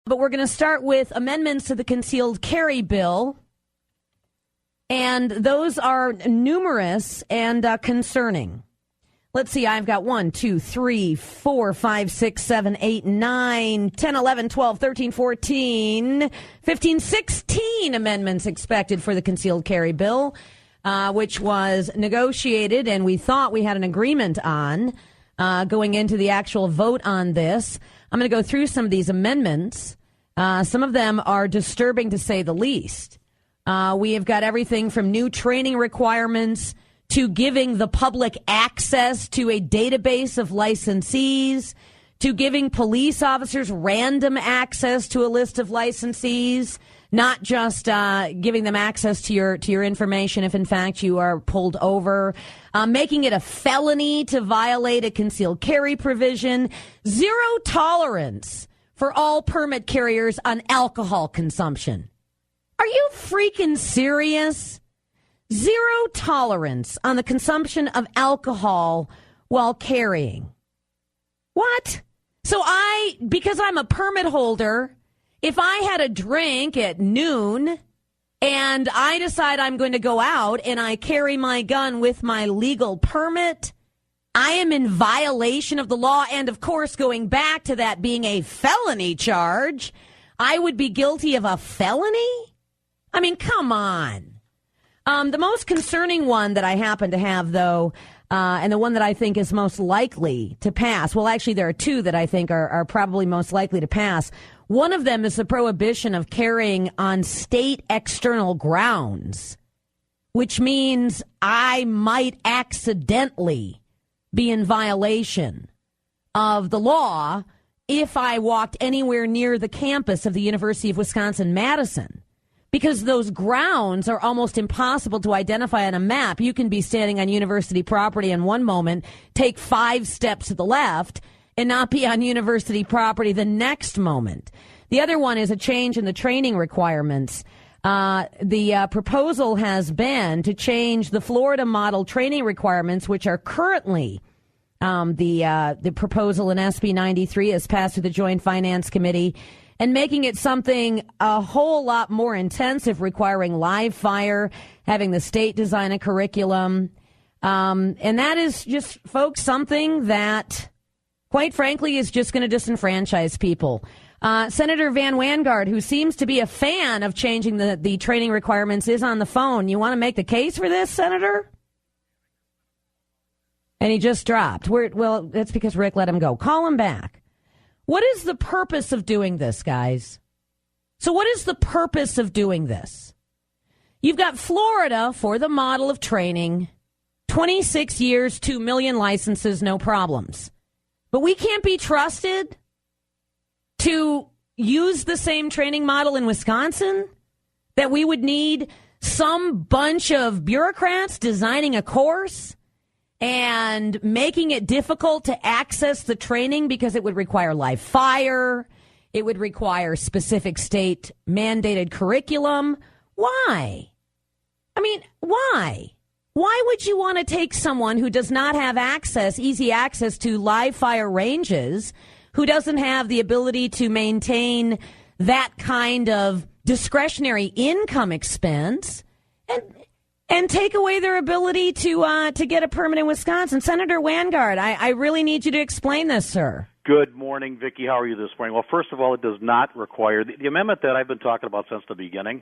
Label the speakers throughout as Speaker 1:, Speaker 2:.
Speaker 1: But we're going to start with amendments to the concealed carry bill. And those are numerous and concerning. Let's see, I've got 1, 2, 3, 4, 5, 6, 7, 8, 9, 10, 11, 12, 13, 14, 15, 16 amendments expected for the concealed carry bill, which was negotiated and we thought we had an agreement on going into the actual vote on this. I'm going to go through some of these amendments. Some of them are disturbing to say the least. We have got everything from new training requirements to giving the public access to a database of licensees, to giving police officers random access to a list of licensees, not just giving them access to your information if in fact you are pulled over, making it a felony to violate a concealed carry provision, zero tolerance for all permit carriers on alcohol consumption. Are you freaking serious? Zero tolerance on the consumption of alcohol while carrying. What? So because I'm a permit holder, if I had a drink at noon and I decide I'm going to go out and I carry my gun with my legal permit, I am in violation of the law. And of course, going back to that being a felony charge, I would be guilty of a felony? I mean, come on. The most concerning one that I happen to have, though, and the one that I think is most likely to pass, well, actually, there are two that I think are probably most likely to pass. One of them is the prohibition of carrying on state external grounds, which means I might accidentally be in violation of the law if I walked anywhere near the campus of the University of Wisconsin-Madison. Because those grounds are almost impossible to identify on a map. You can be standing on university property in one moment, take 5 steps to the left, and not be on university property the next moment. The other one is a change in the training requirements. The proposal has been to change the Florida model training requirements, which are currently the proposal in SB 93 has passed through the Joint Finance Committee, and making it something a whole lot more intensive, requiring live fire, having the state design a curriculum. And that is just, folks, something that, quite frankly, is just going to disenfranchise people. Senator Van Wanggaard, who seems to be a fan of changing the training requirements, is on the phone. You want to make the case for this, Senator? And he just dropped. Well, that's because Rick let him go. Call him back. What is the purpose of doing this, guys? So what is the purpose of doing this? You've got Florida for the model of training, 26 years, 2 million licenses, no problems. But we can't be trusted to use the same training model in Wisconsin? That we would need some bunch of bureaucrats designing a course and making it difficult to access the training because it would require live fire, it would require specific state mandated curriculum. Why? I mean, why? Why would you want to take someone who does not have easy access to live fire ranges, who doesn't have the ability to maintain that kind of discretionary income expense, and take away their ability to get a permit in Wisconsin? Senator Wanggaard, I really need you to explain this, sir.
Speaker 2: Good morning, Vicki. How are you this morning? Well, first of all, it does not require the amendment that I've been talking about since the beginning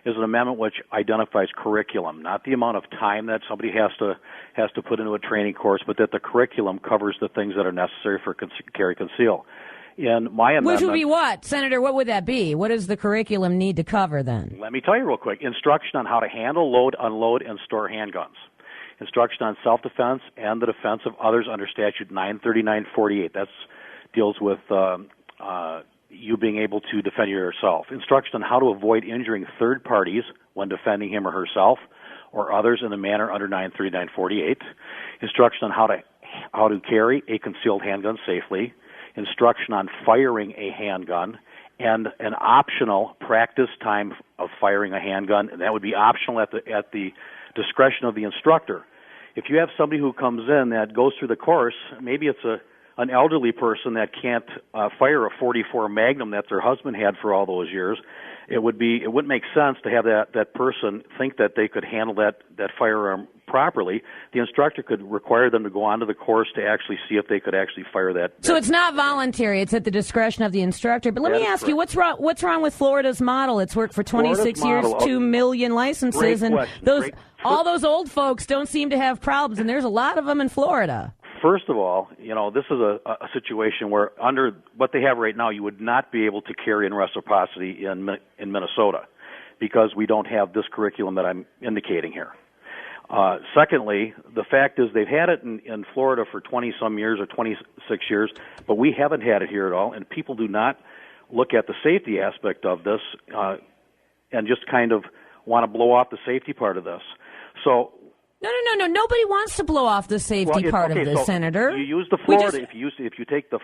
Speaker 2: is an amendment which identifies curriculum, not the amount of time that somebody has to put into a training course, but that the curriculum covers the things that are necessary for carry conceal. In my amendment,
Speaker 1: which would be what, Senator? What would that be? What does the curriculum need to cover then?
Speaker 2: Let me tell you real quick. Instruction on how to handle, load, unload, and store handguns. Instruction on self-defense and the defense of others under Statute 93948. That deals with you being able to defend yourself. Instruction on how to avoid injuring third parties when defending him or herself or others in a manner under 93948. Instruction on how to carry a concealed handgun safely. Instruction on firing a handgun, and an optional practice time of firing a handgun, and that would be optional at the discretion of the instructor. If you have somebody who comes in that goes through the course, maybe it's a an elderly person that can't fire a .44 Magnum that their husband had for all those years, it wouldn't make sense to have that person think that they could handle that firearm properly. The instructor could require them to go onto the course to actually see if they could actually fire that.
Speaker 1: So it's not voluntary; it's at the discretion of the instructor. But let me ask you, what's wrong with Florida's model? It's worked for 26 years, 2 million licenses, and all those old folks don't seem to have problems, and there's a lot of them in Florida.
Speaker 2: First of all, this is a situation where under what they have right now, you would not be able to carry in reciprocity in Minnesota because we don't have this curriculum that I'm indicating here. Secondly, the fact is they've had it in Florida for 20-some years or 26 years, but we haven't had it here at all, and people do not look at the safety aspect of this and just kind of want to blow off the safety part of this. So.
Speaker 1: No. Nobody wants to blow off the safety part of this, Senator.
Speaker 2: You use the Florida. If you take the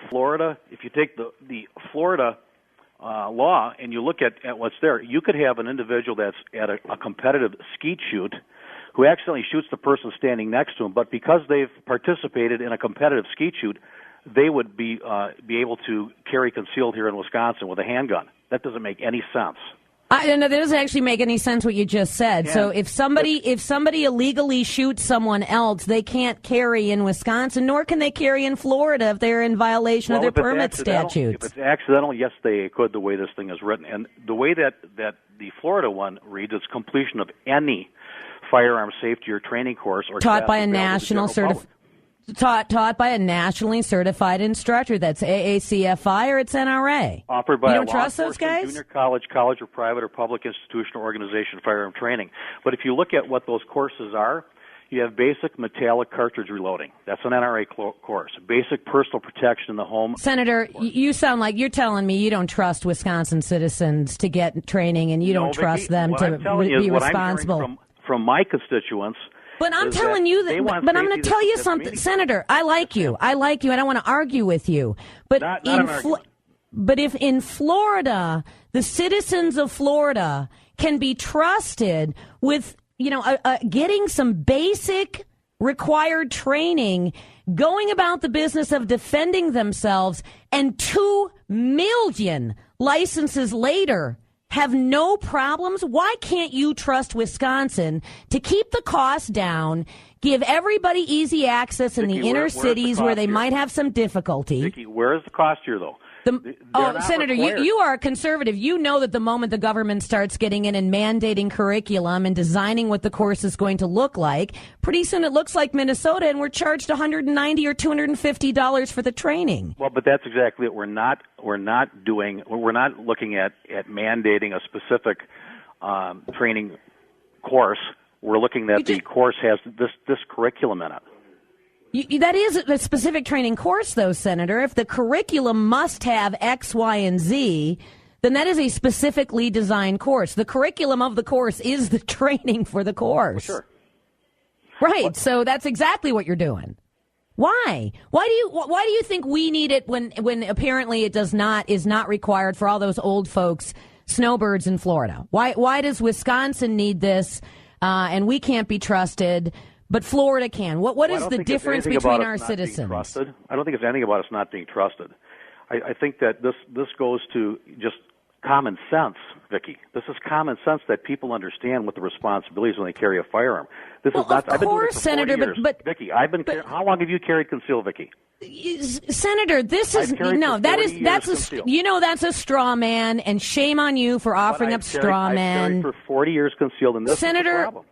Speaker 2: Florida law and you look at what's there, you could have an individual that's at a competitive skeet shoot who accidentally shoots the person standing next to him, but because they've participated in a competitive skeet shoot, they would be able to carry concealed here in Wisconsin with a handgun. That doesn't make any sense.
Speaker 1: That doesn't actually make any sense what you just said. Yeah. So if somebody illegally shoots someone else, they can't carry in Wisconsin, nor can they carry in Florida if they're in violation of their permit statutes.
Speaker 2: If it's accidental, yes, they could, the way this thing is written. And the way that the Florida one reads, it's completion of any firearm safety or training course or
Speaker 1: taught by a taught by a nationally certified instructor. That's AACFI or it's NRA.
Speaker 2: Offered by
Speaker 1: you don't trust those guys?
Speaker 2: Junior college or private or public institution or organization firearm training. But if you look at what those courses are, you have basic metallic cartridge reloading. That's an NRA course. Basic personal protection in the home.
Speaker 1: Senator, you sound like you're telling me you don't trust Wisconsin citizens to get training and you don't trust them to be responsible.
Speaker 2: From my constituents.
Speaker 1: But I'm telling you that. But I'm going to tell you something, Senator. I like you. I don't want to argue with you. But if in Florida, the citizens of Florida can be trusted with, getting some basic required training, going about the business of defending themselves, and 2 million licenses later have no problems, why can't you trust Wisconsin to keep the cost down, give everybody easy access in the inner cities where they might have some difficulty?
Speaker 2: Vicki, where is the cost here, though?
Speaker 1: Senator, you are a conservative. You know that the moment the government starts getting in and mandating curriculum and designing what the course is going to look like, pretty soon it looks like Minnesota, and we're charged $190 or $250 for the training.
Speaker 2: Well, but that's exactly what we're not doing. We're not looking at mandating a specific training course. We're looking at the course has this curriculum in it.
Speaker 1: That is a specific training course, though, Senator. If the curriculum must have X, Y, and Z, then that is a specifically designed course. The curriculum of the course is the training for the course.
Speaker 2: Well, sure.
Speaker 1: Right. So that's exactly what you're doing. Why? Why do you think we need it when apparently it is not required for all those old folks, snowbirds in Florida? Why does Wisconsin need this and we can't be trusted? But Florida can. What is the difference between our citizens?
Speaker 2: I don't think it's anything about us not being trusted. I think that this goes to just common sense, Vicki. This is common sense that people understand what the responsibilities when they carry a firearm. This is not.
Speaker 1: Of course, Senator,
Speaker 2: but Vicki, how long have you carried concealed, Vicki?
Speaker 1: Senator, that's a straw man, and shame on you for offering up straw man.
Speaker 2: I've carried for 40 years concealed, and this is the problem.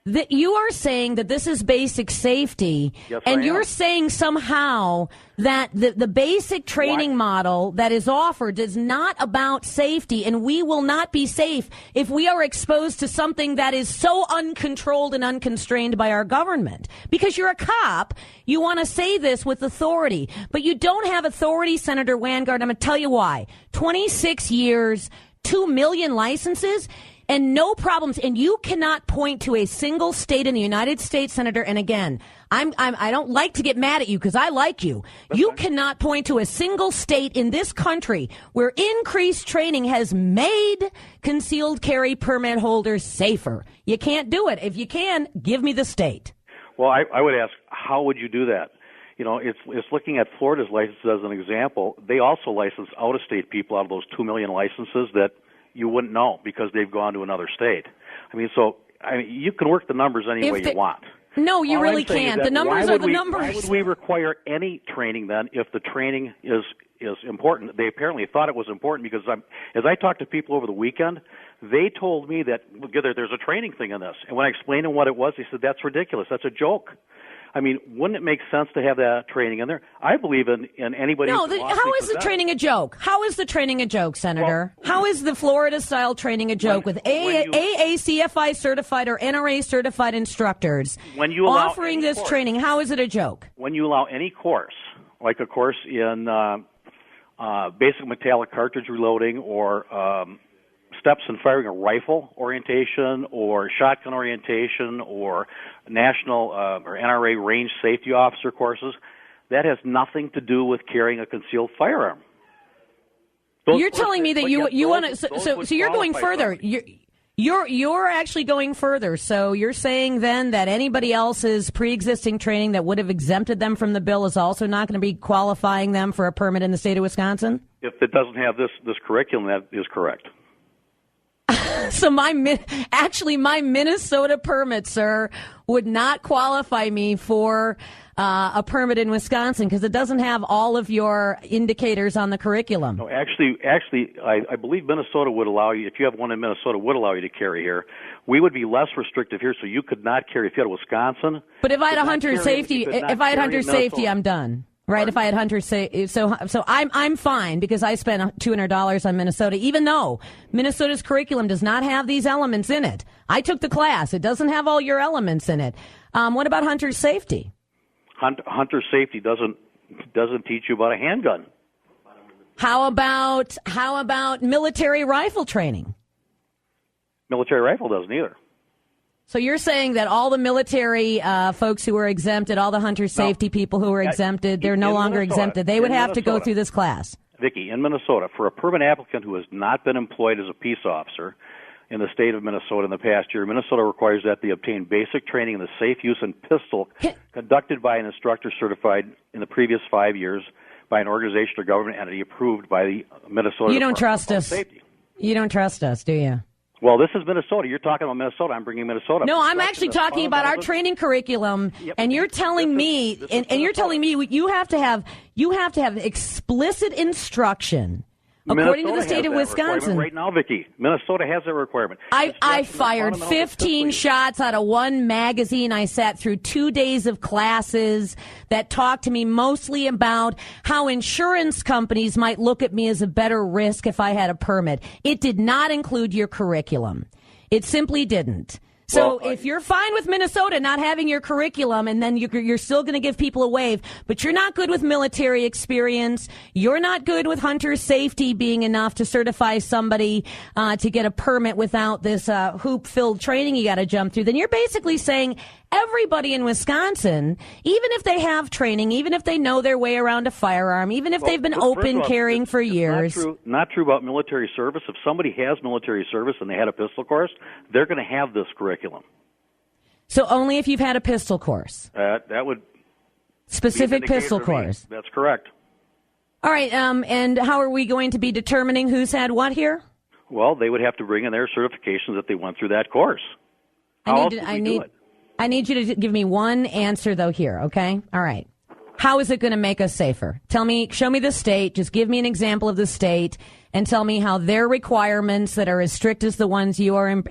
Speaker 1: That you are saying that this is basic safety,
Speaker 2: yes,
Speaker 1: and you're saying somehow that the basic training model that is offered is not about safety, and we will not be safe if we are exposed to something that is so uncontrolled and unconstrained by our government. Because you're a cop, you want to say this with authority, but you don't have authority, Senator Wanggaard. I'm going to tell you why. 26 years, 2 million licenses, and no problems, and you cannot point to a single state in the United States, Senator. And again, I don't like to get mad at you because I like you. You cannot point to a single state in this country where increased training has made concealed carry permit holders safer. You can't do it. If you can, give me the state.
Speaker 2: Well, I would ask, how would you do that? it's looking at Florida's licenses as an example. They also license out-of-state people out of those 2 million licenses that you wouldn't know because they've gone to another state. You can work the numbers any way you want.
Speaker 1: No, you
Speaker 2: All
Speaker 1: really
Speaker 2: I'm saying
Speaker 1: can't.
Speaker 2: is
Speaker 1: The numbers are the numbers.
Speaker 2: Why would we require any training then if the training is important? They apparently thought it was important because as I talked to people over the weekend, they told me that there's a training thing in this. And when I explained to them what it was, they said, that's ridiculous. That's a joke. Wouldn't it make sense to have that training in there? I believe in anybody.
Speaker 1: No, how is the training a joke? How is the training a joke, Senator?
Speaker 2: Well,
Speaker 1: how is the Florida-style training a joke with AACFI certified or NRA certified instructors offering this course, training? How is it a joke?
Speaker 2: When you allow any course, like a course in basic metallic cartridge reloading or steps in firing a rifle orientation or shotgun orientation or national or NRA range safety officer courses, that has nothing to do with carrying a concealed firearm.
Speaker 1: You're telling me that you want to. So you're going further. You're actually going further. So you're saying then that anybody else's pre-existing training that would have exempted them from the bill is also not going to be qualifying them for a permit in the state of Wisconsin?
Speaker 2: If it doesn't have this curriculum, that is correct.
Speaker 1: So my Minnesota permit, sir, would not qualify me for a permit in Wisconsin because it doesn't have all of your indicators on the curriculum.
Speaker 2: No, actually, I believe Minnesota would allow you, if you have one in Minnesota, would allow you to carry here. We would be less restrictive here, so you could not carry if you had Wisconsin.
Speaker 1: But if I had a hunter safety, I'm done. Right, if I had hunters say so I'm fine because I spent $200 on Minnesota, even though Minnesota's curriculum does not have these elements in it. I took the class; it doesn't have all your elements in it. What about hunter safety?
Speaker 2: Hunter safety doesn't teach you about a handgun.
Speaker 1: How about military rifle training?
Speaker 2: Military rifle doesn't either.
Speaker 1: So you're saying that all the military folks who were exempted, all the hunter safety people who were exempted, they're no longer exempted. They would have to go through this class.
Speaker 2: Vicki, in Minnesota, for a permit applicant who has not been employed as a peace officer in the state of Minnesota in the past year, Minnesota requires that they obtain basic training in the safe use and pistol conducted by an instructor certified in the previous 5 years by an organization or government entity approved by the Minnesota.
Speaker 1: You don't trust us.
Speaker 2: Safety.
Speaker 1: You don't trust us, do you?
Speaker 2: Well, this is Minnesota. You're talking about Minnesota. I'm bringing Minnesota.
Speaker 1: No, I'm actually talking about our training curriculum, and you're telling me, you have to have explicit instruction. According to the state of Wisconsin.
Speaker 2: Right now, Vicki, Minnesota has that requirement.
Speaker 1: I fired 15 shots out of one magazine. I sat through 2 days of classes that talked to me mostly about how insurance companies might look at me as a better risk if I had a permit. It did not include your curriculum. It simply didn't. So if you're fine with Minnesota not having your curriculum and then you're still going to give people a waive, but you're not good with military experience, you're not good with hunter safety being enough to certify somebody to get a permit without this hoop-filled training you got to jump through, then you're basically saying everybody in Wisconsin, even if they have training, even if they know their way around a firearm, even if they've been open carrying for years.
Speaker 2: Not true about military service. If somebody has military service and they had a pistol course, they're going to have this curriculum.
Speaker 1: So only if you've had a pistol course?
Speaker 2: That would
Speaker 1: specific pistol course.
Speaker 2: That's correct.
Speaker 1: All right, and how are we going to be determining who's had what here?
Speaker 2: Well, they would have to bring in their certifications that they went through that course. How else would we do it?
Speaker 1: I need you to give me one answer, though, here, okay? All right. How is it going to make us safer? Show me the state, just give me an example of the state, and tell me how their requirements that are as strict as the ones you are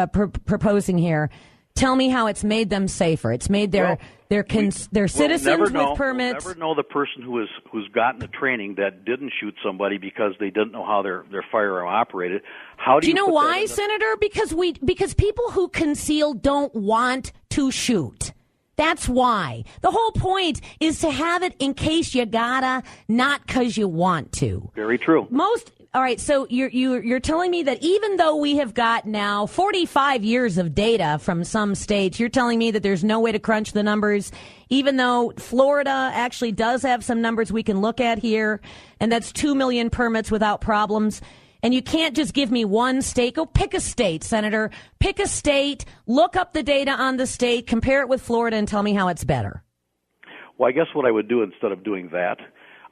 Speaker 1: proposing here, tell me how it's made them safer. It's made their citizens with permits.
Speaker 2: We'll never know the person who's gotten the training that didn't shoot somebody because they didn't know how their firearm operated. How do you
Speaker 1: know why, Senator? Because people who conceal don't want to shoot. That's why. The whole point is to have it in case you gotta, not because you want to.
Speaker 2: Very true.
Speaker 1: All right, so you're telling me that even though we have got now 45 years of data from some states, you're telling me that there's no way to crunch the numbers, even though Florida actually does have some numbers we can look at here, and that's 2 million permits without problems. And you can't just give me one state. Go pick a state, Senator. Pick a state, look up the data on the state, compare it with Florida, and tell me how it's better.
Speaker 2: Well, I guess what I would do instead of doing that,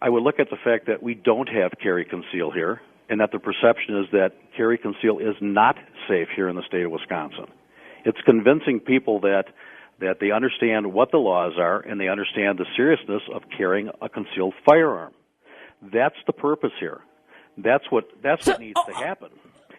Speaker 2: I would look at the fact that we don't have carry conceal here, and that the perception is that carry conceal is not safe here in the state of Wisconsin. It's convincing people that they understand what the laws are and they understand the seriousness of carrying a concealed firearm. That's the purpose here. That's what needs to happen.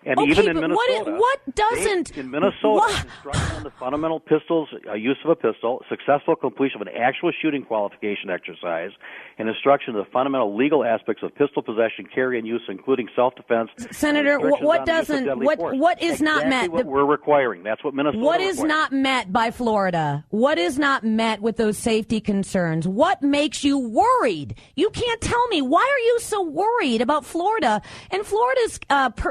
Speaker 2: And
Speaker 1: okay,
Speaker 2: even in
Speaker 1: but
Speaker 2: Minnesota,
Speaker 1: what doesn't
Speaker 2: in Minnesota, instruction on the fundamental pistols, use of a pistol, successful completion of an actual shooting qualification exercise, and instruction of the fundamental legal aspects of pistol possession, carry, and use, including self-defense.
Speaker 1: Senator, what is not met?
Speaker 2: What we're requiring. That's what Minnesota.
Speaker 1: What is not met by Florida? What is not met with those safety concerns? What makes you worried? You can't tell me. Why are you so worried about Florida? And Florida's,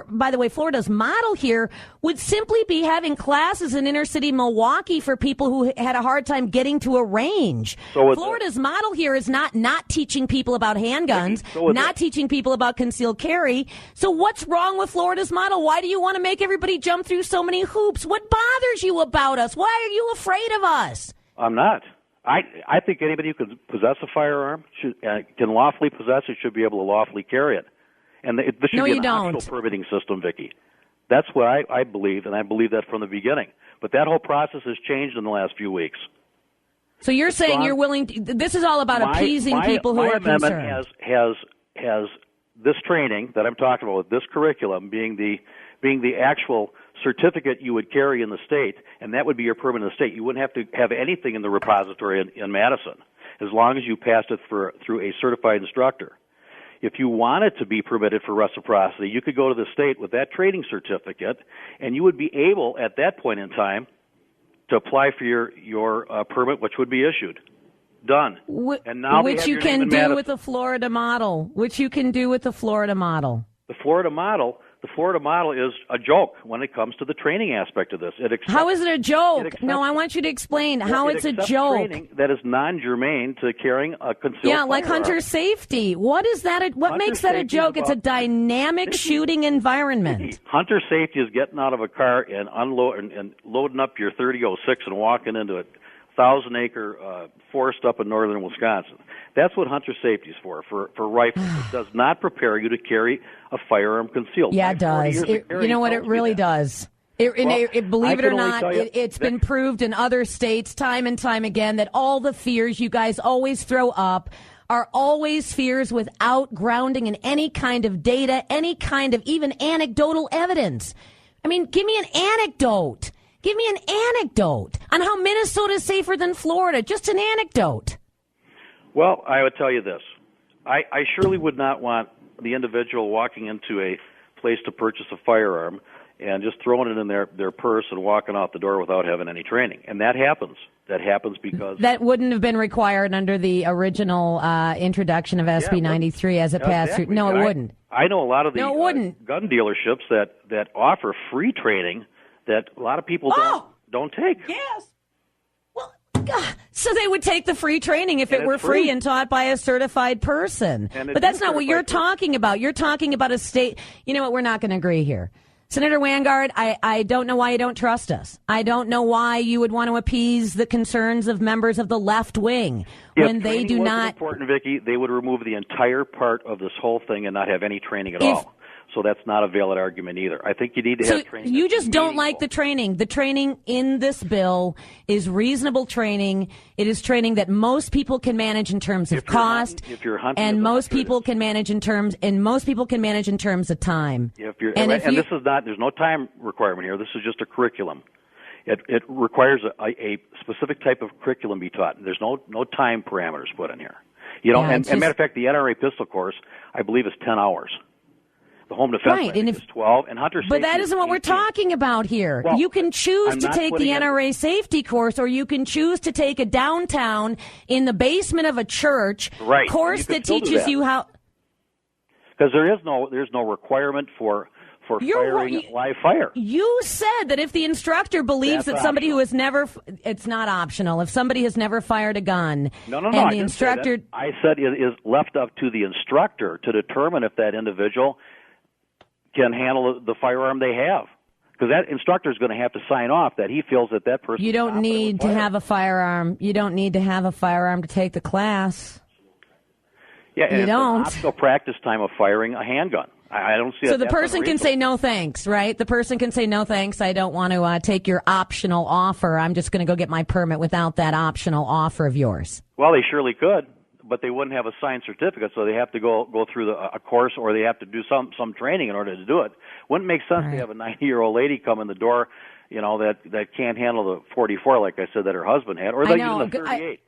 Speaker 1: by the way, Florida's model here would simply be having classes in inner city Milwaukee for people who had a hard time getting to a range. Florida's model here is not teaching people about handguns, not teaching people about concealed carry. So what's wrong with Florida's model? Why do you want to make everybody jump through so many hoops? What bothers you about us? Why are you afraid of us?
Speaker 2: I'm not. I think anybody who can possess a firearm can lawfully possess it, should be able to lawfully carry it. And this should be an optional permitting system, Vicki. That's what I believe, and I believe that from the beginning. But that whole process has changed in the last few weeks.
Speaker 1: So you're saying you're willing to, this is all about appeasing people who are concerned.
Speaker 2: My amendment has this training that I'm talking about, this curriculum being the actual certificate you would carry in the state, and that would be your permit in the state. You wouldn't have to have anything in the repository in Madison, as long as you passed it through a certified instructor. If you wanted to be permitted for reciprocity, you could go to the state with that training certificate, and you would be able, at that point in time, to apply for your permit, which would be issued. Done. And now
Speaker 1: which you can do with the Florida model. Which you can do with the Florida model.
Speaker 2: The Florida model is a joke when it comes to the training aspect of this.
Speaker 1: How is it a joke? No, I want you to explain how it's a joke.
Speaker 2: Training that is non-germane to carrying a concealed firearm.
Speaker 1: Like hunter safety. What is that? What makes that a joke? It's a dynamic shooting environment.
Speaker 2: Hunter safety is getting out of a car and loading up your 3006 and walking into a 1,000-acre forest up in northern Wisconsin. That's what hunter safety is for rifles. It does not prepare you to carry a firearm concealed.
Speaker 1: Yeah, it does. You know what? It really does. Believe it or not, it's been proved in other states time and time again that all the fears you guys always throw up are always fears without grounding in any kind of data, any kind of even anecdotal evidence. I mean, give me an anecdote. Give me an anecdote on how Minnesota is safer than Florida. Just an anecdote.
Speaker 2: Well, I would tell you this. I surely would not want the individual walking into a place to purchase a firearm and just throwing it in their purse and walking out the door without having any training. And that happens. That happens because... That
Speaker 1: wouldn't have been required under the original introduction of SB 93 as it passed through. No, it wouldn't.
Speaker 2: I know a lot of the gun dealerships that offer free training that a lot of people don't take.
Speaker 1: Yes. Well, God. So they would take the free training if it were free and taught by a certified person. But that's not what you're talking about. You're talking about a state. You know what? We're not going to agree here. Senator Wanggaard, I don't know why you don't trust us. I don't know why you would want to appease the concerns of members of the left wing when they do not.
Speaker 2: Important, Vicki, they would remove the entire part of this whole thing and not have any training at all. So that's not a valid argument either. I think you need to have training. You just
Speaker 1: don't like the training. The training in this bill is reasonable training. It is training that most people can manage in terms of cost, and most people can manage in terms of time.
Speaker 2: This is not. There's no time requirement here. This is just a curriculum. It requires a specific type of curriculum be taught. There's no time parameters put in here. And matter of fact, the NRA pistol course, I believe, is 10 hours. The home defense is 12, and hunter safety.
Speaker 1: But that isn't what we're talking about here. Well, you can choose to take the NRA safety course, or you can choose to take a downtown in the basement of a church course that teaches you how.
Speaker 2: Because there's no requirement for firing live fire.
Speaker 1: You said that if the instructor believes that somebody who has never, it's not optional. If somebody has never fired a gun, and the instructor,
Speaker 2: I said it is left up to the instructor to determine if that individual can handle the firearm they have. because that instructor is going to have to sign off that he feels that that person.
Speaker 1: You don't need to have a firearm. You don't need to have a firearm to take the class.
Speaker 2: Yeah, and
Speaker 1: you don't.
Speaker 2: It's an optional practice time of firing a handgun. I don't see.
Speaker 1: So the person can say no thanks, right? The person can say no thanks. I don't want to take your optional offer. I'm just going to go get my permit without that optional offer of yours.
Speaker 2: Well, they surely could, but they wouldn't have a signed certificate, so they have to go through a course, or they have to do some training in order to do it. Wouldn't make sense to have a 90-year-old lady come in the door, that can't handle the 44, like I said, that her husband had, or even the 38.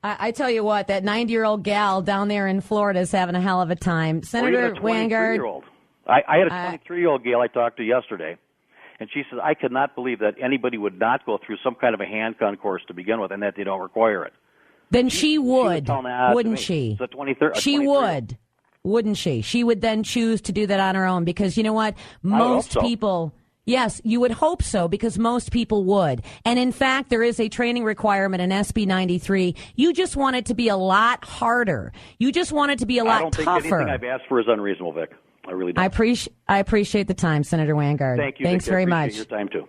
Speaker 1: I tell you what, that 90-year-old gal down there in Florida is having a hell of a time. Senator Wanggaard.
Speaker 2: I had a 23-year-old gal I talked to yesterday, and she says, I could not believe that anybody would not go through some kind of a handgun course to begin with and that they don't require it.
Speaker 1: Then she would, wouldn't she? She would, wouldn't she? She would then choose to do that on her own because you know what? Most people... Yes, you would hope so, because most people would. And in fact, there is a training requirement in SB 93. You just want it to be a lot harder. You just want it to be a lot tougher.
Speaker 2: I don't think anything I've asked for is unreasonable, Vic. I really don't.
Speaker 1: I appreciate the time, Senator Wanggaard.
Speaker 2: Thank you.
Speaker 1: Thanks
Speaker 2: Vic.
Speaker 1: very
Speaker 2: I
Speaker 1: much.
Speaker 2: appreciate your time, too.